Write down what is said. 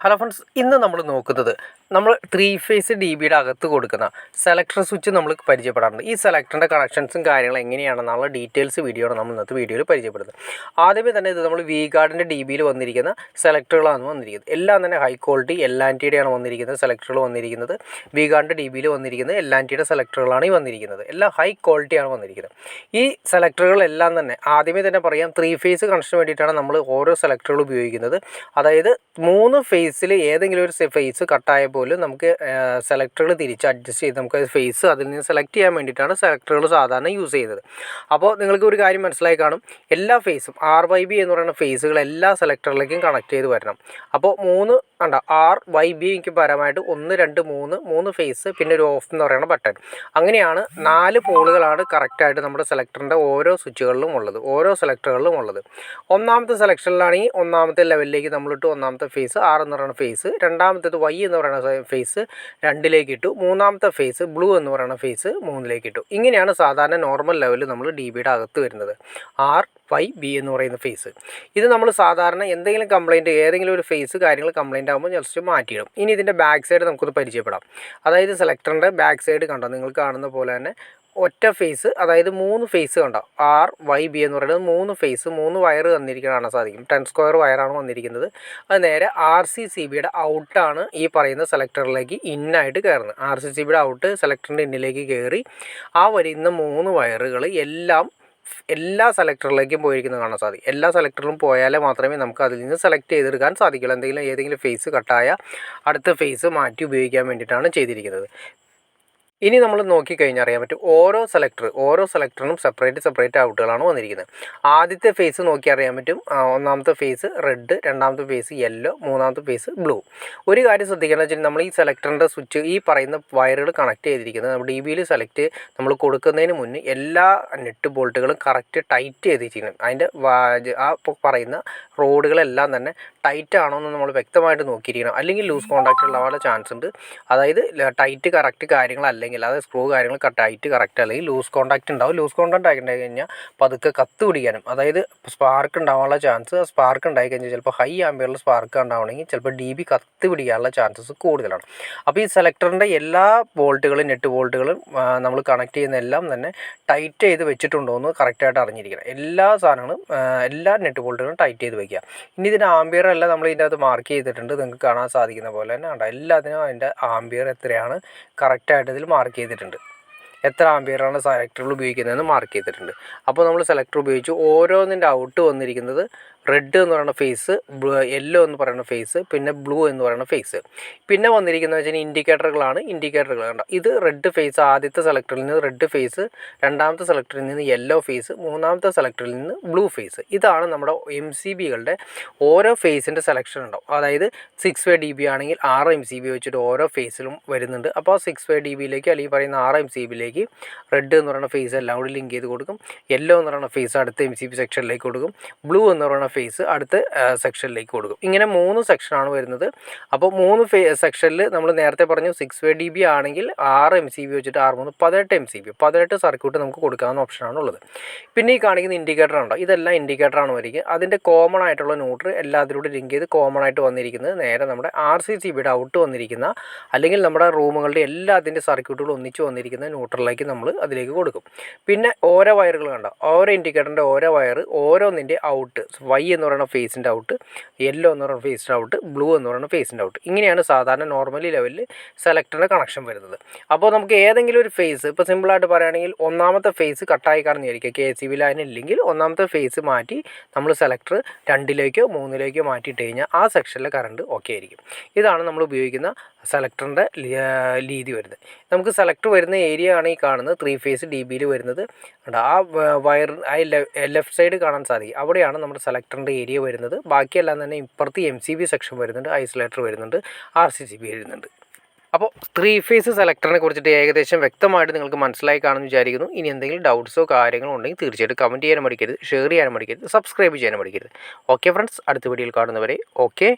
Hello friends, ഇന്ന് നമ്മൾ നോക്കുന്നത് നമ്മൾ 3 ഫേസ് ഡി ബിയുടെ അകത്ത് കൊടുക്കുന്ന സെലക്ടർ സ്വിച്ച് നമ്മൾ പരിചയപ്പെടാറുണ്ട്. ഈ സെലക്ടറിൻ്റെ കണക്ഷൻസും കാര്യങ്ങളും എങ്ങനെയാണെന്നുള്ള ഡീറ്റെയിൽസ് വീഡിയോയാണ് നമ്മൾ ഇന്നത്തെ വീഡിയോയിൽ പരിചയപ്പെടുന്നത്. ആദ്യമേ തന്നെ ഇത് നമ്മൾ വി ഗാർഡിൻ്റെ ഡി ബിയിൽ വന്നിരിക്കുന്ന സെലക്ടറുകളാണ് വന്നിരിക്കുന്നത്. എല്ലാം തന്നെ ഹൈ ക്വാളിറ്റി LNTയുടെയാണ് വന്നിരിക്കുന്നത്. സെലക്ടറുകൾ വന്നിരിക്കുന്നത് വി ഗാർഡിൻ്റെ ഡി ബിയിൽ വന്നിരിക്കുന്നത് LNTയുടെ സെലക്ടറുകളാണ് ഈ വന്നിരിക്കുന്നത്. എല്ലാം ഹൈ ക്വാളിറ്റിയാണ് വന്നിരിക്കുന്നത്. ഈ സെലക്ടറുകളെല്ലാം തന്നെ ആദ്യമേ തന്നെ പറയാം, 3 ഫേസ് കണക്ഷന് വേണ്ടിയിട്ടാണ് നമ്മൾ ഓരോ സെലക്ടറുകൾ ഉപയോഗിക്കുന്നത്. അതായത് 3 ഫേസിൽ ഏതെങ്കിലും ഒരു ഫേസ് കട്ടായ പോലും നമുക്ക് സെലക്ടറുകൾ തിരിച്ച് അഡ്ജസ്റ്റ് ചെയ്ത് നമുക്ക് ഫേസ് അതിൽ നിന്ന് സെലക്ട് ചെയ്യാൻ വേണ്ടിയിട്ടാണ് സെലക്ടറുകൾ സാധാരണ യൂസ് ചെയ്യുന്നത്. അപ്പോൾ നിങ്ങൾക്ക് ഒരു കാര്യം മനസ്സിലായി കാണും, എല്ലാ ഫേസും RYB എന്ന് പറയുന്ന ഫേസുകൾ എല്ലാ സെലക്ടറിലേക്കും കണക്ട് ചെയ്ത് വരണം. അപ്പോൾ 3 RYBക്ക് പരമായിട്ട് 1 2 3 ഫേസ് പിന്നെ ഒരു ഓഫ് എന്ന് പറയുന്ന ബട്ടൺ, അങ്ങനെയാണ് 4 പോളുകളാണ് കറക്റ്റായിട്ട് നമ്മുടെ സെലക്ടറിൻ്റെ ഓരോ സ്വിച്ചുകളിലും ഉള്ളത്, ഓരോ സെലക്ടറുകളിലും ഉള്ളത്. ഒന്നാമത്തെ സെലക്ഷനിലാണെങ്കിൽ ഒന്നാമത്തെ ലെവലിലേക്ക് നമ്മളിട്ട് ഒന്നാമത്തെ ഫേസ് R എന്ന് പറയുന്ന ഫേസ്, രണ്ടാമത്തേത് Y എന്ന് പറയുന്ന ഫേസ് 2ലേക്ക് ഇട്ടു, മൂന്നാമത്തെ ഫേസ് ബ്ലൂ എന്ന് പറയുന്ന ഫേസ് 3ലേക്ക് ഇട്ടു. ഇങ്ങനെയാണ് സാധാരണ നോർമൽ ലെവലിൽ നമ്മൾ ഡി ബിയുടെ അകത്ത് വരുന്നത്, RYB എന്ന് പറയുന്ന ഫേസ്. ഇത് നമ്മൾ സാധാരണ എന്തെങ്കിലും കംപ്ലയിൻറ്റ്, ഏതെങ്കിലും ഒരു ഫേസ് കാര്യങ്ങൾ കംപ്ലയിൻ്റ് ആകുമ്പോൾ ജസ്റ്റ് മാറ്റിയിടും. ഇനി ഇതിൻ്റെ ബാക്ക് സൈഡ് നമുക്കൊന്ന് പരിചയപ്പെടാം. അതായത് സെലക്ടറിൻ്റെ ബാക്ക് സൈഡ് കണ്ടോ, നിങ്ങൾ കാണുന്ന പോലെ തന്നെ ഒറ്റ ഫേസ്, അതായത് 3 ഫേസ് കണ്ടോ, RYB എന്ന് പറയുന്നത് 3 ഫേസ് 3 വയർ തന്നിരിക്കുന്നത് കാണാൻ സാധിക്കും. 10 സ്ക്വയർ വയറാണ് വന്നിരിക്കുന്നത്. അത് നേരെ RCCBയുടെ ഔട്ടാണ് ഈ പറയുന്ന സെലക്ടറിലേക്ക് ഇന്നായിട്ട് കയറുന്നത്. RCCBയുടെ ഔട്ട് സെലക്ടറിൻ്റെ ഇന്നിലേക്ക് കയറി ആ വരുന്ന 3 വയറുകൾ എല്ലാ സെലക്ടറിലേക്കും പോയിരിക്കുന്നത് കാണാൻ സാധിക്കും. എല്ലാ സെലക്ടറിലും പോയാലേ മാത്രമേ നമുക്ക് അതിൽ നിന്ന് സെലക്ട് ചെയ്തെടുക്കാൻ സാധിക്കുള്ളൂ. ഏതെങ്കിലും ഫേസ് കട്ടായ അടുത്ത ഫേസ് മാറ്റി ഉപയോഗിക്കാൻ വേണ്ടിയിട്ടാണ് ചെയ്തിരിക്കുന്നത്. ഇനി നമ്മൾ നോക്കിക്കഴിഞ്ഞാൽ അറിയാൻ പറ്റും, ഓരോ സെലക്ടറിനും സെപ്പറേറ്റ് ഔട്ടുകളാണ് വന്നിരിക്കുന്നത്. ആദ്യത്തെ ഫേസ് നോക്കി അറിയാൻ പറ്റും, ഒന്നാമത്തെ ഫേസ് റെഡ്, രണ്ടാമത്തെ ഫേസ് യെല്ലോ, മൂന്നാമത്തെ ഫേസ് ബ്ലൂ. ഒരു കാര്യം ശ്രദ്ധിക്കണം വെച്ചാൽ, നമ്മൾ ഈ സെലക്ടറിൻ്റെ സ്വിച്ച് ഈ പറയുന്ന വയറുകൾ കണക്ട് ചെയ്തിരിക്കുന്നത് നമ്മൾ ഡി ബിയിൽ സെലക്ട് നമ്മൾ കൊടുക്കുന്നതിന് മുന്നേ എല്ലാ നെറ്റ് ബോൾട്ടുകളും കറക്റ്റ് ടൈറ്റ് ചെയ്തിരിക്കണം. അതിൻ്റെ ആ പറയുന്ന റോഡുകളെല്ലാം തന്നെ ടൈറ്റ് ആണോ എന്ന് നമ്മൾ വ്യക്തമായിട്ട് നോക്കിയിരിക്കണം. അല്ലെങ്കിൽ ലൂസ് കോൺടാക്റ്റ് ഉണ്ടാവാനുള്ള ചാൻസ് ഉണ്ട്. അതായത് ടൈറ്റ് കറക്റ്റ് കാര്യങ്ങളല്ലെങ്കിൽ, അത് സ്ക്രൂ കാര്യങ്ങൾ ടൈറ്റ് കറക്റ്റ് അല്ലെങ്കിൽ ലൂസ് കോൺടാക്റ്റ് ഉണ്ടാവും. ലൂസ് കോൺടാക്റ്റ് ആയി കഴിഞ്ഞാൽ പതുക്കെ കത്ത് പിടിക്കാനും, അതായത് സ്പാർക്ക് ഉണ്ടാവാനുള്ള ചാൻസ്, സ്പാർക്ക് ഉണ്ടായി കഴിഞ്ഞാൽ ചിലപ്പോൾ ഹൈ ആംബിയറിൽ സ്പാർക്ക് ഉണ്ടാവണമെങ്കിൽ ചിലപ്പോൾ ഡി ബി കത്ത് പിടിക്കാനുള്ള ചാൻസസ് കൂടുതലാണ്. അപ്പോൾ ഈ സെലക്ടറിൻ്റെ എല്ലാ ബോൾട്ടുകളും നെറ്റ് ബോൾട്ടുകളും നമ്മൾ കണക്ട് ചെയ്യുന്ന എല്ലാം തന്നെ ടൈറ്റ് ചെയ്ത് വെച്ചിട്ടുണ്ടോ എന്ന് കറക്റ്റായിട്ട് അറിഞ്ഞിരിക്കണം. എല്ലാ സാധനങ്ങളും എല്ലാ നെറ്റ് ബോൾട്ടുകളും ടൈറ്റ് ചെയ്ത് വയ്ക്കുക. ഇനി ഇതിൻ്റെ ആംബിയർ എല്ലാം നമ്മൾ ഇതിൻ്റെ അകത്ത് മാർക്ക് ചെയ്തിട്ടുണ്ട്, നിങ്ങൾക്ക് കാണാൻ സാധിക്കുന്ന പോലെ തന്നെ ഉണ്ട്. എല്ലാത്തിനും അതിൻ്റെ ആംബിയർ എത്രയാണ് കറക്റ്റായിട്ട് ഇതിൽ മാർക്ക് ചെയ്തിട്ടുണ്ട്. എത്ര ആംബിയറാണ് സെലക്ടറുകൾ ഉപയോഗിക്കുന്നതെന്ന് മാർക്ക് ചെയ്തിട്ടുണ്ട്. അപ്പോൾ നമ്മൾ സെലക്ടർ ഉപയോഗിച്ച് ഓരോന്നിൻ്റെ ഔട്ട് വന്നിരിക്കുന്നത് റെഡ് എന്ന് പറയുന്ന ഫേസ്, യെല്ലോ എന്ന് പറയുന്ന ഫേസ്, പിന്നെ ബ്ലൂ എന്ന് പറയുന്ന ഫേസ്. പിന്നെ വന്നിരിക്കുന്നത് വെച്ചാൽ ഇൻഡിക്കേറ്ററുകൾ കണ്ടോ. ഇത് റെഡ് ഫേസ്, ആദ്യത്തെ സെലക്ടറിൽ നിന്ന് റെഡ് ഫേസ്, രണ്ടാമത്തെ സെലക്ടറിൽ നിന്ന് യെല്ലോ ഫേസ്, മൂന്നാമത്തെ സെലക്ടറിൽ നിന്ന് ബ്ലൂ ഫേസ്. ഇതാണ് നമ്മുടെ MCBകളുടെ ഓരോ ഫേസിൻ്റെ സെലക്ഷൻ ഉണ്ടാവും. അതായത് 6 വേ DB ആണെങ്കിൽ 6 MCB വെച്ചിട്ട് ഓരോ ഫേസിലും വരുന്നുണ്ട്. അപ്പോൾ 6 വേ DBയിലേക്ക് അല്ലെങ്കിൽ പറയുന്ന 6 MCBയിലേക്ക് റെഡ് എന്ന് പറയുന്ന ഫേസ് എല്ലാം കൂടി ലിങ്ക് ചെയ്ത് കൊടുക്കും. യെല്ലോ എന്ന് പറയുന്ന ഫേസ് അടുത്ത MCB സെക്ഷനിലേക്ക് കൊടുക്കും. ബ്ലൂ എന്ന് പറയുന്ന ഫേസ് അടുത്ത സെക്ഷനിലേക്ക് കൊടുക്കും. ഇങ്ങനെ 3 സെക്ഷനാണ് വരുന്നത്. അപ്പോൾ 3 സെക്ഷനിൽ നമ്മൾ നേരത്തെ പറഞ്ഞു 6 വേ DB ആണെങ്കിൽ 6 MCB വെച്ചിട്ട് 6 18 MCB 18 സർക്യൂട്ട് നമുക്ക് കൊടുക്കാവുന്ന ഓപ്ഷനാണ് ഉള്ളത്. പിന്നെ ഈ കാണിക്കുന്ന ഇൻഡിക്കേറ്റർ ഉണ്ടോ, ഇതെല്ലാം ഇൻഡിക്കേറ്ററാണ് വരിക. അതിൻ്റെ കോമൺ ആയിട്ടുള്ള ന്യൂട്രൽ എല്ലാത്തിലൂടെ ലിങ്ക് ചെയ്ത് കോമൺ ആയിട്ട് വന്നിരിക്കുന്നത് നേരെ നമ്മുടെ RCCBയുടെ ഔട്ട് വന്നിരിക്കുന്ന അല്ലെങ്കിൽ നമ്മുടെ റൂമുകളുടെ എല്ലാത്തിൻ്റെ സർക്യൂട്ടുകൾ ഒന്നിച്ച് വന്നിരിക്കുന്ന ന്യൂട്രലിലേക്ക് നമ്മൾ അതിലേക്ക് കൊടുക്കും. പിന്നെ ഓരോ വയറുകൾ കണ്ടോ, ഓരോ ഇൻഡിക്കേറ്ററിൻ്റെ ഓരോ വയർ ഓരോന്നിൻ്റെ ഔട്ട്, Y എന്ന് പറയുന്ന ഫേസിൻ്റെ ഔട്ട്, യെല്ലോ എന്ന് പറയുന്ന ഫേസിൻ്റെ ഔട്ട്, ബ്ലൂ എന്ന് പറയുന്ന ഫേസിൻ്റെ ഔട്ട്. ഇങ്ങനെയാണ് സാധാരണ നോർമലി ലെവലിൽ സെലക്ടറിൻ്റെ കണക്ഷൻ വരുന്നത്. അപ്പോൾ നമുക്ക് ഏതെങ്കിലും ഒരു ഫേസ്, ഇപ്പോൾ സിമ്പിളായിട്ട് പറയുകയാണെങ്കിൽ ഒന്നാമത്തെ ഫേസ് കട്ടായി കാണുന്ന വിചാരിക്കുക, KCB ലൈൻ ഇല്ലെങ്കിൽ ഒന്നാമത്തെ ഫേസ് മാറ്റി നമ്മൾ സെലക്ടർ 2ലേക്കോ 3ലേക്കോ മാറ്റിയിട്ട് കഴിഞ്ഞാൽ ആ സെക്ഷനിലെ കറണ്ട് ഓക്കെ ആയിരിക്കും. ഇതാണ് നമ്മൾ ഉപയോഗിക്കുന്ന സെലക്ടറിൻ്റെ രീതി വരുന്നത്. നമുക്ക് സെലക്ടർ വരുന്ന ഏരിയ ആണ് ഈ കാണുന്നത്, 3 ഫേസ് DBയിൽ വരുന്നത്. ആ വയർ ലെഫ്റ്റ് സൈഡ് കാണാൻ സാധിക്കും, അവിടെയാണ് നമ്മുടെ സെലക്ടറിൻ്റെ ഏരിയ വരുന്നത്. ബാക്കിയെല്ലാം തന്നെ ഇപ്പുറത്ത് MCB സെക്ഷൻ വരുന്നുണ്ട്, ഐസൊലേറ്റർ വരുന്നുണ്ട്, RCCB വരുന്നുണ്ട്. അപ്പോൾ 3 ഫേസ് സെലക്ടറിനെ കുറിച്ചിട്ട് ഏകദേശം വ്യക്തമായിട്ട് നിങ്ങൾക്ക് മനസ്സിലായി കാണുമെന്ന് വിചാരിക്കുന്നു. ഇനി എന്തെങ്കിലും ഡൗട്ട്സോ കാര്യങ്ങളോ ഉണ്ടെങ്കിൽ തീർച്ചയായിട്ടും കമൻറ്റ് ചെയ്യാനും മടിക്കരുത്, ഷെയർ ചെയ്യാനും മടിക്കരുത്, സബ്സ്ക്രൈബ് ചെയ്യാനും മടിക്കരുത്. ഓക്കെ ഫ്രണ്ട്സ്, അടുത്ത വീഡിയോയിൽ കാണുന്നവരെ ഓക്കെ.